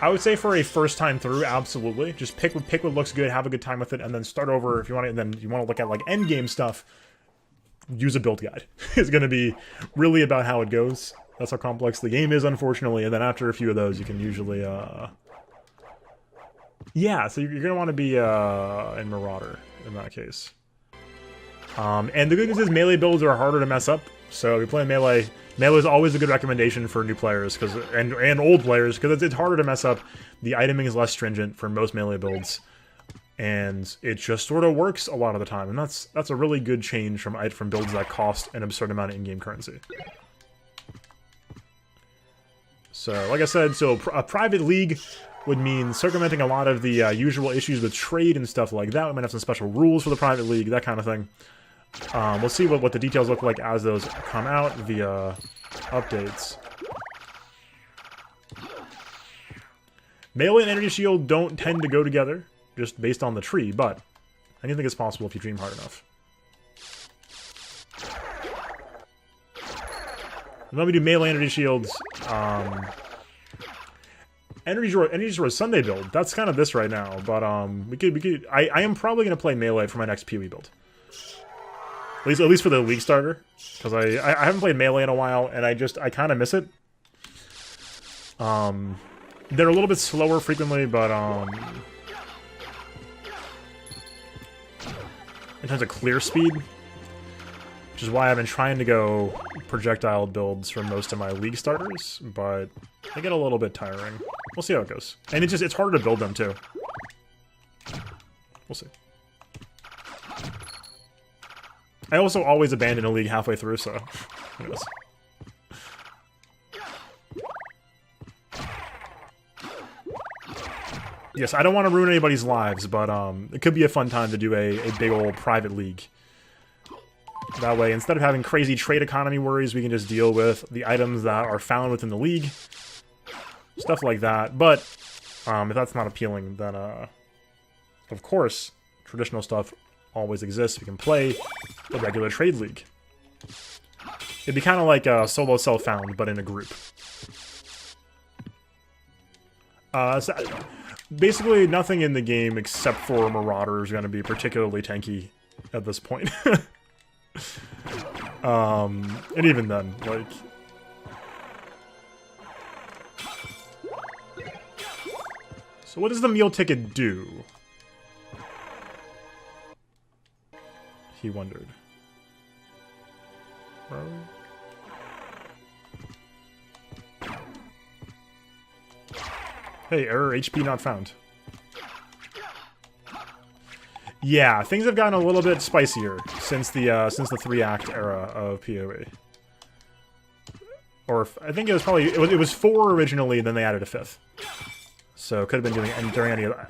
I would say for a first time through, absolutely. Just pick what looks good, have a good time with it, and then start over if you want to. And then you want to look at like end game stuff. Use a build guide. It's going to be really about how it goes. That's how complex the game is, unfortunately. And then after a few of those, you can usually, yeah. So you're going to want to be in Marauder in that case. And the good news is melee builds are harder to mess up. So if you're playing melee. Melee is always a good recommendation for new players and old players because it's harder to mess up. The iteming is less stringent for most melee builds, and it just sort of works a lot of the time. And that's a really good change from builds that cost an absurd amount of in-game currency. So, like I said, a private league would mean circumventing a lot of the usual issues with trade and stuff like that. We might have some special rules for the private league, that kind of thing. We'll see what the details look like as those come out via updates. Melee and Energy Shield don't tend to go together, just based on the tree, but anything is possible if you dream hard enough. Let me do melee Energy Shields. Energy Sword Sunday build. That's kind of this right now, but we could. I am probably gonna play melee for my next PoE build. At least for the league starter, because I haven't played melee in a while, and I kind of miss it. They're a little bit slower frequently, but in terms of clear speed, which is why I've been trying to go projectile builds for most of my league starters, but they get a little bit tiring. We'll see how it goes, and it's harder to build them too. We'll see. I also always abandon a league halfway through, so who knows. Yes, I don't want to ruin anybody's lives, but it could be a fun time to do a big old private league. That way, instead of having crazy trade economy worries, we can just deal with the items that are found within the league. Stuff like that. But if that's not appealing, then of course, traditional stuff always exists. We can play the regular trade league. It'd be kind of like a solo self-found, but in a group. So basically, nothing in the game except for Marauder is going to be particularly tanky at this point. And even then, like... So what does the meal ticket do? He wondered. Hey, error, HP not found. Yeah, things have gotten a little bit spicier since the 3-act era of PoE. Or I think it was probably it was 4 originally, then they added a 5th. So it could have been doing during any other.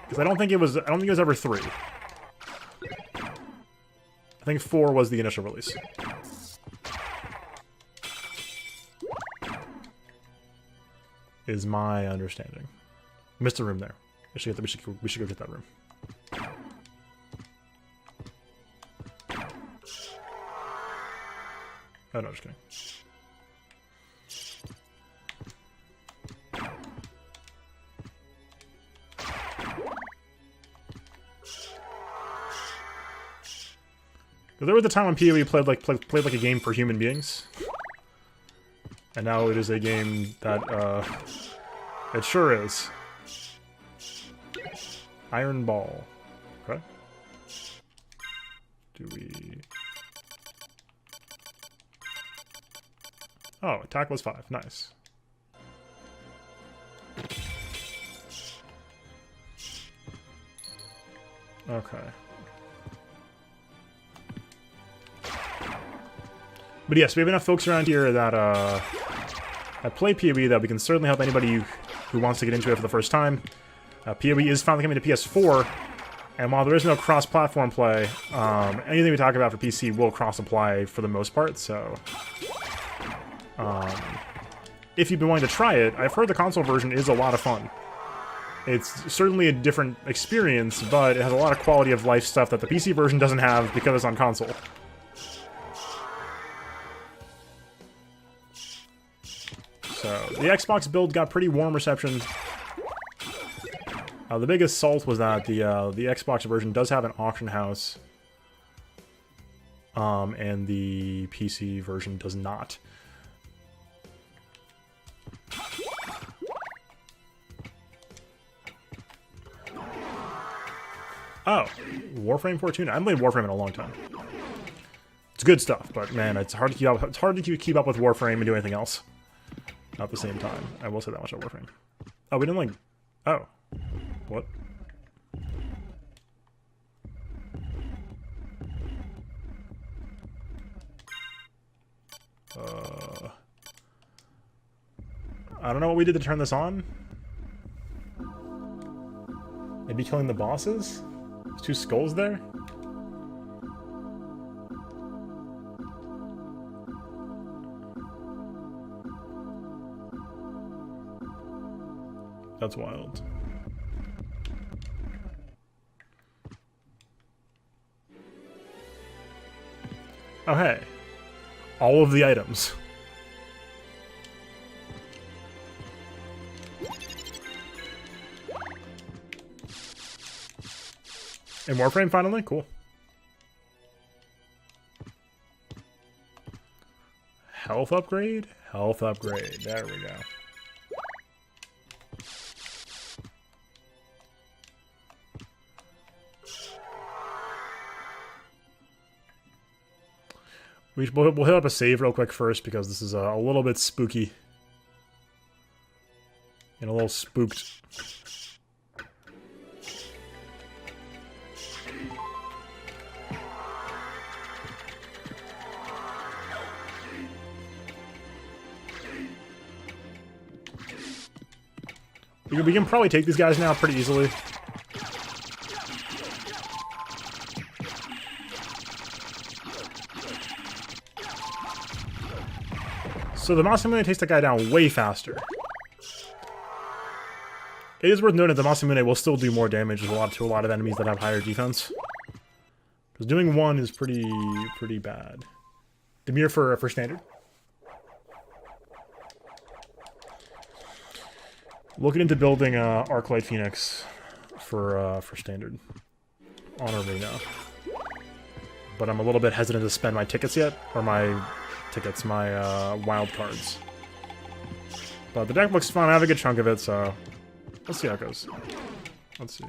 Because I don't think it was ever 3. I think 4 was the initial release. Is my understanding. Missed a room there. We should go get that room. Oh no, just kidding. There was a time when PoE played like a game for human beings, and now it is a game that it sure is. Iron Ball. Okay. Do we? Oh, attack was 5. Nice. Okay. But yes, we have enough folks around here that play PoE that we can certainly help anybody who wants to get into it for the first time. PoE is finally coming to PS4, and while there is no cross-platform play, anything we talk about for PC will cross-apply for the most part, so... if you've been wanting to try it, I've heard the console version is a lot of fun. It's certainly a different experience, but it has a lot of quality of life stuff that the PC version doesn't have because it's on console. So, the Xbox build got pretty warm reception. The biggest salt was that the Xbox version does have an auction house, and the PC version does not. Oh, Warframe Fortuna. I haven't played Warframe in a long time. It's good stuff, but man, it's hard to keep up. It's hard to keep up with Warframe and do anything else at the same time. I will say that much about Warframe. Oh, we didn't like. Oh, what? I don't know what we did to turn this on. Maybe killing the bosses? There's 2 skulls there? That's wild. Oh, hey. All of the items. And Warframe finally? Cool. Health upgrade? Health upgrade. There we go. We'll hit up a save real quick first because this is a little bit spooky. And a little spooked. We can probably take these guys now pretty easily. So the Masamune takes that guy down way faster. It is worth noting that the Masamune will still do more damage to a lot of enemies that have higher defense. Because doing 1 is pretty bad. Demir for standard. Looking into building Arclight Phoenix for standard on Arena, but I'm a little bit hesitant to spend my tickets yet, or my wild cards. But the deck looks fun. I have a good chunk of it, so let's see how it goes. Let's see.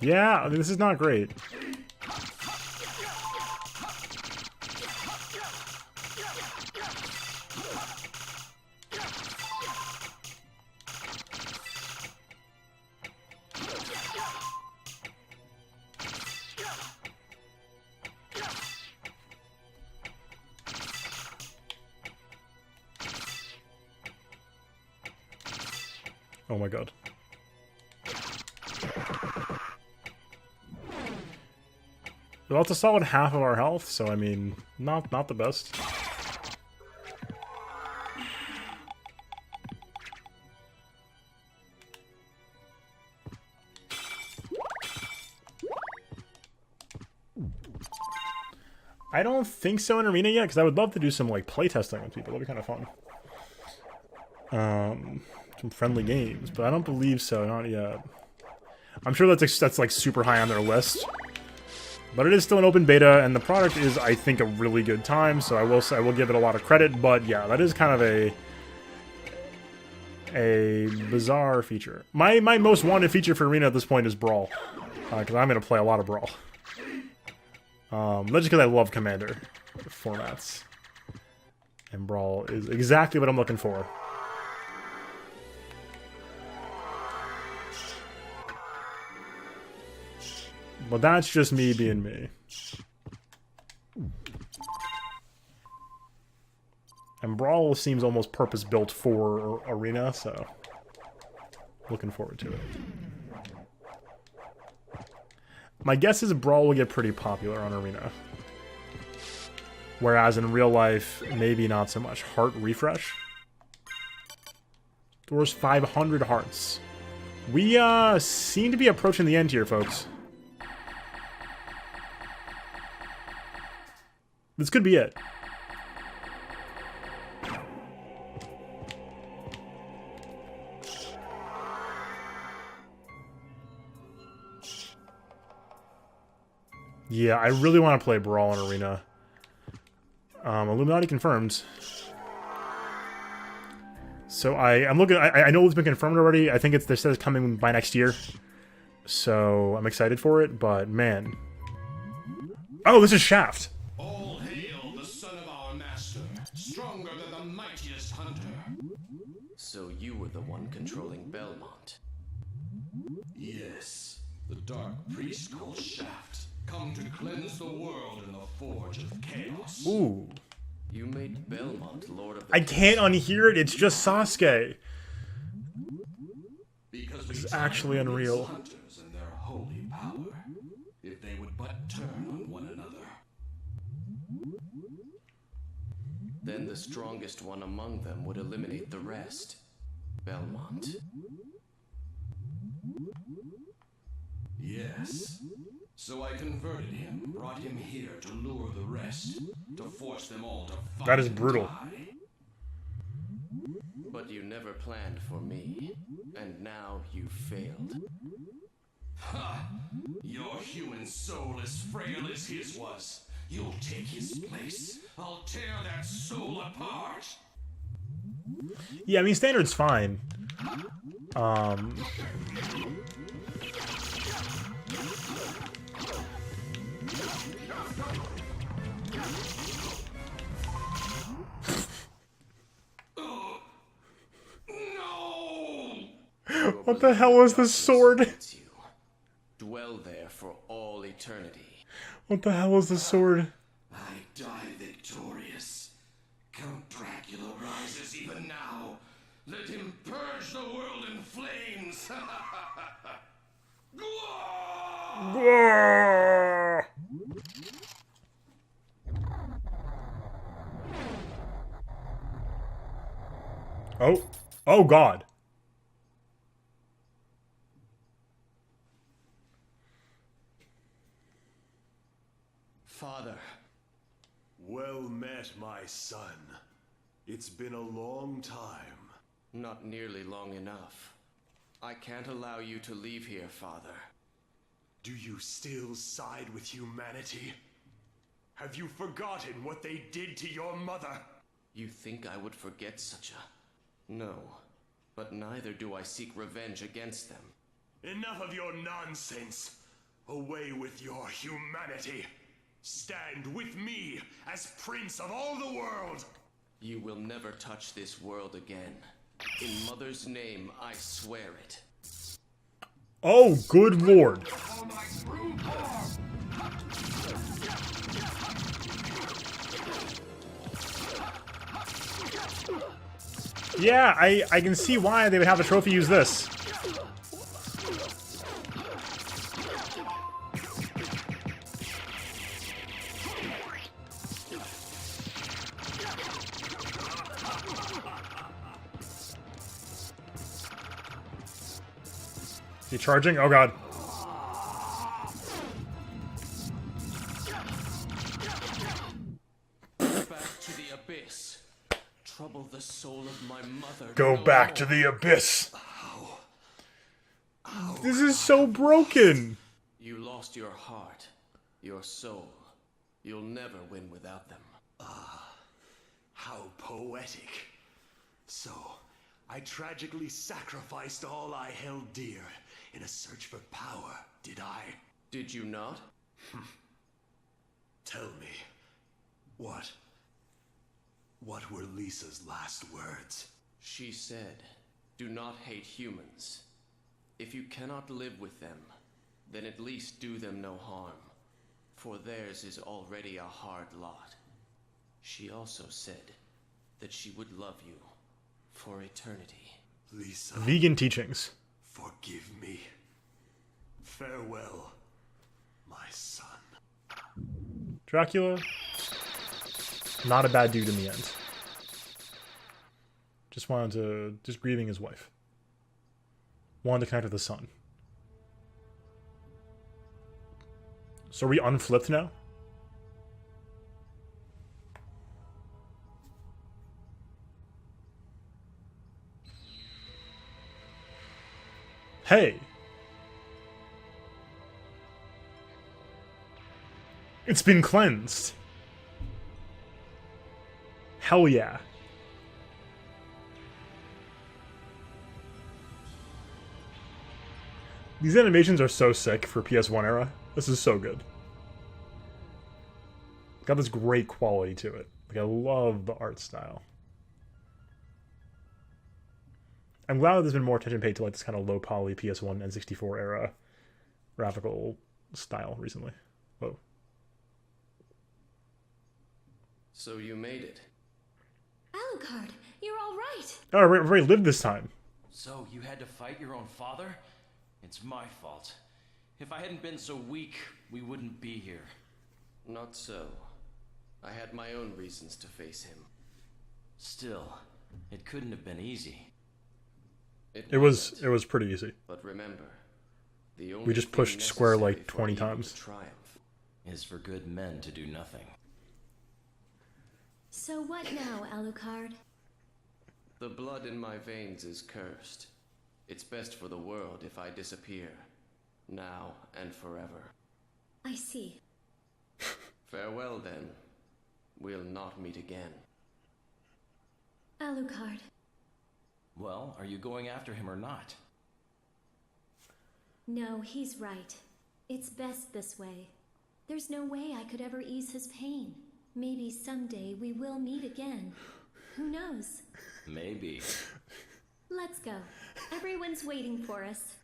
Yeah, I mean, this is not great. Oh my god. Well, it's a solid half of our health, so I mean, not the best. I don't think so in Arena yet, because I would love to do some like playtesting with people. That'd be kind of fun. Some friendly games, but I don't believe so, not yet. I'm sure that's like super high on their list, but it is still an open beta, and the product is, I think, a really good time. So I will give it a lot of credit. But yeah, that is kind of a bizarre feature. My most wanted feature for Arena at this point is Brawl, because I'm gonna play a lot of Brawl. Not just because I love Commander formats, and Brawl is exactly what I'm looking for. But that's just me being me. And Brawl seems almost purpose-built for Arena, so looking forward to it. My guess is Brawl will get pretty popular on Arena. Whereas in real life, maybe not so much. Heart refresh. There's 500 hearts. We seem to be approaching the end here, folks. This could be it. Yeah, I really want to play Brawl in Arena. Illuminati confirmed. So I'm looking. I know it's been confirmed already. I think they said it's coming by next year. So I'm excited for it. But man, oh, this is Shaft. All hail the son of our master, stronger than the mightiest hunter. So you were the one controlling Belmont. Yes, the dark priest called Shaft, come to cleanse the world in the forge of chaos. Ooh. You made Belmont Lord of the I can't unhear it. It's just Sasuke. Because This is actually unreal. Hunters and their holy power, if they would but turn on one another. Then the strongest one among them would eliminate the rest. Belmont. Yes. So I converted him, brought him here to lure the rest, to force them all to fight. That is brutal. And die. But you never planned for me, and now you failed. Ha! Your human soul as frail as his was. You'll take his place. I'll tear that soul apart. Yeah, I mean standard's fine. What the hell is this sword? Dwell there for all eternity. What the hell is this sword? I die victorious. Count Dracula rises even now. Let him purge the world in flames. Oh. Oh God. Father. Well met, my son. It's been a long time. Not nearly long enough. I can't allow you to leave here, Father. Do you still side with humanity? Have you forgotten what they did to your mother? You think I would forget such a... No. But neither do I seek revenge against them. Enough of your nonsense. Away with your humanity. Stand with me as Prince of all the world. You will never touch this world again. In Mother's name, I swear it. Oh, good lord. Yeah, I can see why they would have a trophy use this. Is he charging? Oh god. Back to the abyss. Trouble the soul of my mother. Go no back more. to the abyss. This is so broken. You lost your heart, your soul. You'll never win without them. How poetic. So, I tragically sacrificed all I held dear in a search for power, did I? Did you not? Tell me, what were Lisa's last words? She said, do not hate humans. If you cannot live with them, then at least do them no harm, for theirs is already a hard lot. She also said that she would love you for eternity. Lisa, Vegan teachings. forgive me. Farewell, my son. Dracula, not a bad dude in the end. Just grieving his wife. Wanted to connect with the son. So are we unflipped now? Hey! It's been cleansed. Hell yeah. These animations are so sick for PS1 era. This is so good. Got this great quality to it. Like, I love the art style. I'm glad that there's been more attention paid to like this kind of low poly PS1 and 64 era graphical style recently. Whoa. So you made it. Alucard, you're all right. Oh, we already lived this time. So you had to fight your own father? It's my fault. If I hadn't been so weak, we wouldn't be here. Not so. I had my own reasons to face him. Still, it couldn't have been easy. It was pretty easy. But remember, the only We just thing pushed square like necessary for 20 evil times. to triumph Is for good men to do nothing. So what now, Alucard? The blood in my veins is cursed. It's best for the world if I disappear, now and forever. I see. Farewell then. We'll not meet again. Alucard. Well, are you going after him or not? No, he's right. It's best this way. There's no way I could ever ease his pain. Maybe someday we will meet again. Who knows? Maybe. Let's go. Everyone's waiting for us.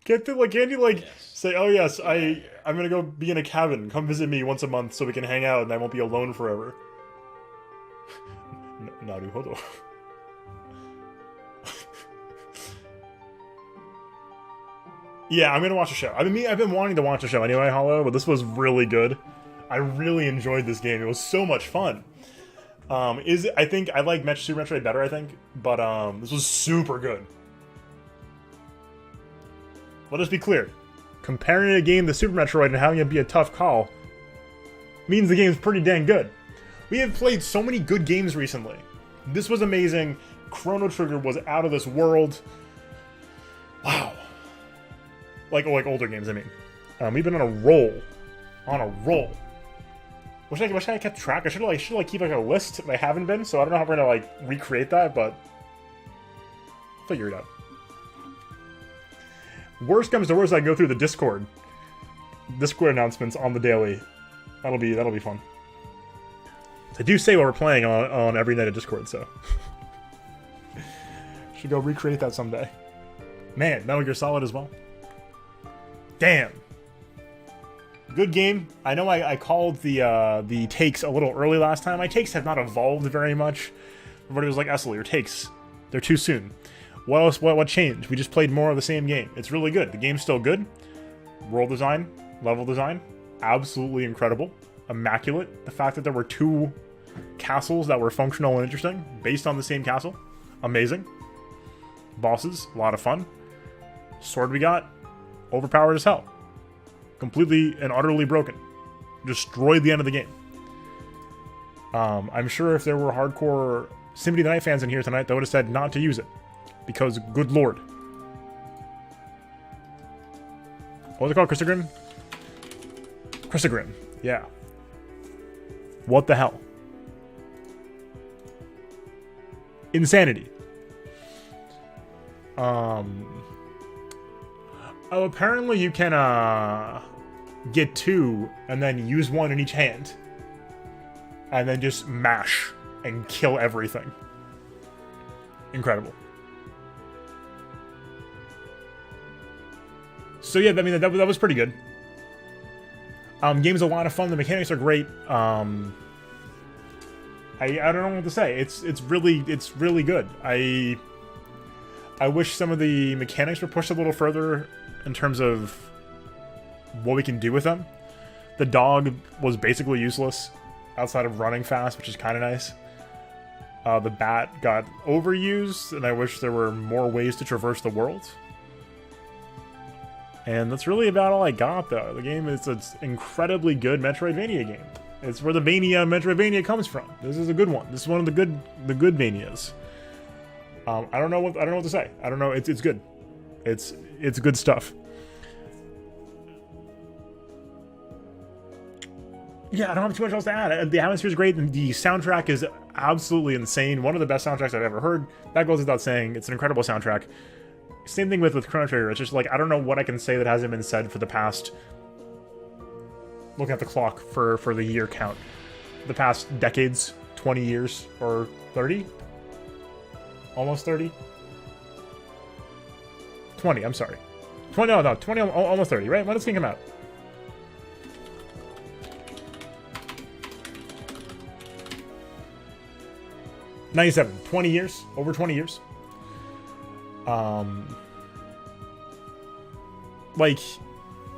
Can't you like Yes. say, oh yes, I'm gonna go be in a cabin. Come visit me once a month so we can hang out and I won't be alone forever. Naruhodo. Yeah, I'm gonna watch a show. I've been wanting to watch a show anyway, Hollow, but this was really good. I really enjoyed this game. It was so much fun. I think I like Super Metroid better, I think, but this was super good. Let us be clear. Comparing a game to Super Metroid and having it be a tough call means the game's pretty dang good. We have played so many good games recently. This was amazing. Chrono Trigger was out of this world. Wow. Like older games, I mean. We've been on a roll. On a roll. Wish I kept track. I should keep like a list if I haven't been, so I don't know how we're gonna like recreate that, but figure it out. Worst comes to worst, I can go through the Discord announcements on the daily. That'll be fun. I do say what we're playing on every night of Discord, so should go recreate that someday. Man, Metal Gear Solid as well. Damn. Good game. I know I called the takes a little early last time. My takes have not evolved very much. Everybody was like, Essel, your takes, they're too soon. What else? What changed? We just played more of the same game. It's really good. The game's still good. World design, level design, absolutely incredible. Immaculate. The fact that there were 2 castles that were functional and interesting based on the same castle. Amazing. Bosses, a lot of fun. Sword we got, overpowered as hell. Completely and utterly broken. Destroyed the end of the game. I'm sure if there were hardcore Symphony of the Night fans in here tonight, they would have said not to use it. Because, good lord. What was it called? Crissaegrim? Crissaegrim. Yeah. What the hell? Insanity. Oh, apparently you can, get 2 and then use 1 in each hand. And then just mash and kill everything. Incredible. So yeah, I mean, that was pretty good. Game's a lot of fun. The mechanics are great. I don't know what to say. It's really good. I wish some of the mechanics were pushed a little further in terms of what we can do with them. The dog was basically useless outside of running fast, which is kind of nice. The bat got overused, and I wish there were more ways to traverse the world. And that's really about all I got, though. The game is an incredibly good Metroidvania game. It's where the Vania Metroidvania comes from. This is a good one. This is one of the good Vanias. I don't know what to say. I don't know. It's good. It's good stuff. yeah, I don't have too much else to add. The atmosphere is great, and the soundtrack is absolutely insane. One of the best soundtracks I've ever heard. That goes without saying. It's an incredible soundtrack. Same thing with Chrono Trigger. It's just like, I don't know what I can say that hasn't been said for the past... Looking at the clock for the year count. The past decades, 20 years, or 30? Almost 30? 20, I'm sorry. 20, no, 20, almost 30, right? When does this game come out? '97, 20 years, over 20 years. Like,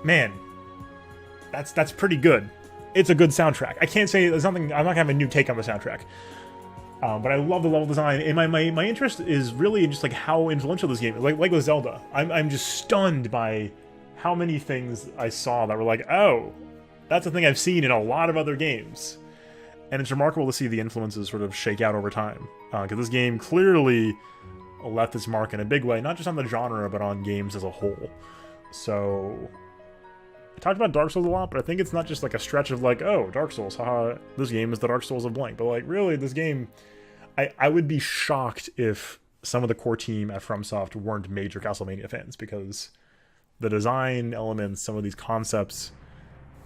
man, that's pretty good. It's a good soundtrack. I can't say there's something. I'm not gonna have a new take on the soundtrack, but I love the level design. And my interest is really in just like how influential this game is. Like with Zelda, I'm just stunned by how many things I saw that were like, oh, that's a thing I've seen in a lot of other games. And it's remarkable to see the influences sort of shake out over time. Because this game clearly left its mark in a big way, not just on the genre, but on games as a whole. So, I talked about Dark Souls a lot, but I think it's not just like a stretch of like, oh, Dark Souls, haha, this game is the Dark Souls of blank. But like, really, this game, I would be shocked if some of the core team at FromSoft weren't major Castlevania fans, because the design elements, some of these concepts,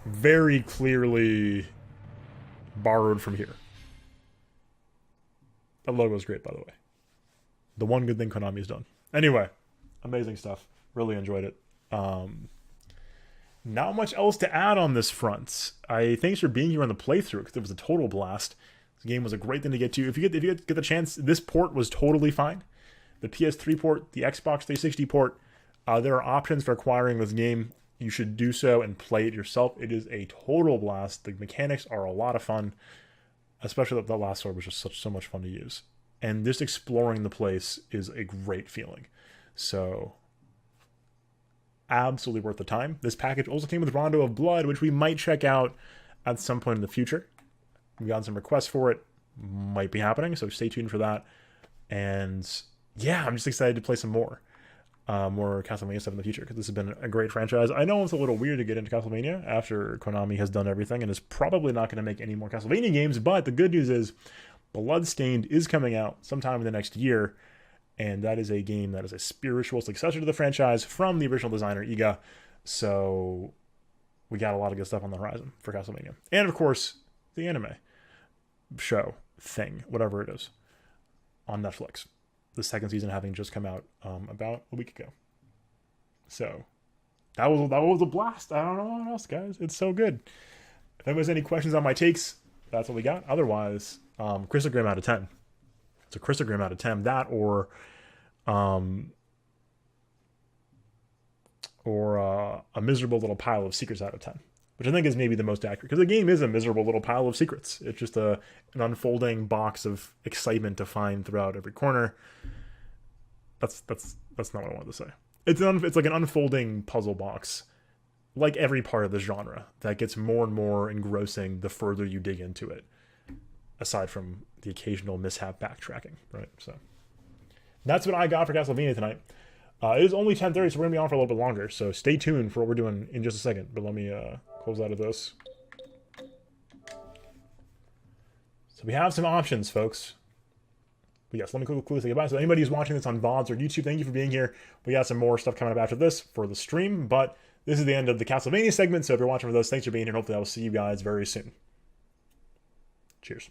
very clearly borrowed from here. That logo is great, by the way. The one good thing Konami's done. Anyway, amazing stuff. Really enjoyed it. Not much else to add on this front. Thanks for being here on the playthrough, because it was a total blast. This game was a great thing to get to. If you get the chance, this port was totally fine. The PS3 port, the Xbox 360 port, there are options for acquiring this game. You should do so and play it yourself. It is a total blast. The mechanics are a lot of fun, especially the last sword was just so much fun to use. And just exploring the place is a great feeling. So, absolutely worth the time. This package also came with Rondo of Blood, which we might check out at some point in the future. We got some requests for it. Might be happening, so stay tuned for that. And yeah, I'm just excited to play some more Castlevania stuff in the future, because this has been a great franchise. I know it's a little weird to get into Castlevania after Konami has done everything and is probably not going to make any more Castlevania games, but the good news is Bloodstained is coming out sometime in the next year, and that is a game that is a spiritual successor to the franchise from the original designer Iga, so we got a lot of good stuff on the horizon for Castlevania. And of course, the anime show thing, whatever it is, on Netflix. The second season having just come out about a week ago. So, that was a blast. I don't know what else, guys. It's so good. If anyone has any questions on my takes, that's what we got. Otherwise, Crissaegrim out of 10. It's a Crissaegrim out of 10. That or a miserable little pile of secrets out of 10. Which I think is maybe the most accurate. Because the game is a miserable little pile of secrets. It's just an unfolding box of excitement to find throughout every corner. That's not what I wanted to say. It's like an unfolding puzzle box, like every part of the genre, that gets more and more engrossing the further you dig into it. Aside from the occasional mishap backtracking, right? So that's what I got for Castlevania tonight. It is only 10:30, so we're gonna be on for a little bit longer. So stay tuned for what we're doing in just a second. But let me close out of this. So we have some options, folks. But yes, let me quickly say goodbye. So anybody who's watching this on VODs or YouTube, thank you for being here. We got some more stuff coming up after this for the stream, but this is the end of the Castlevania segment. So if you're watching for this, thanks for being here. Hopefully I will see you guys very soon. Cheers.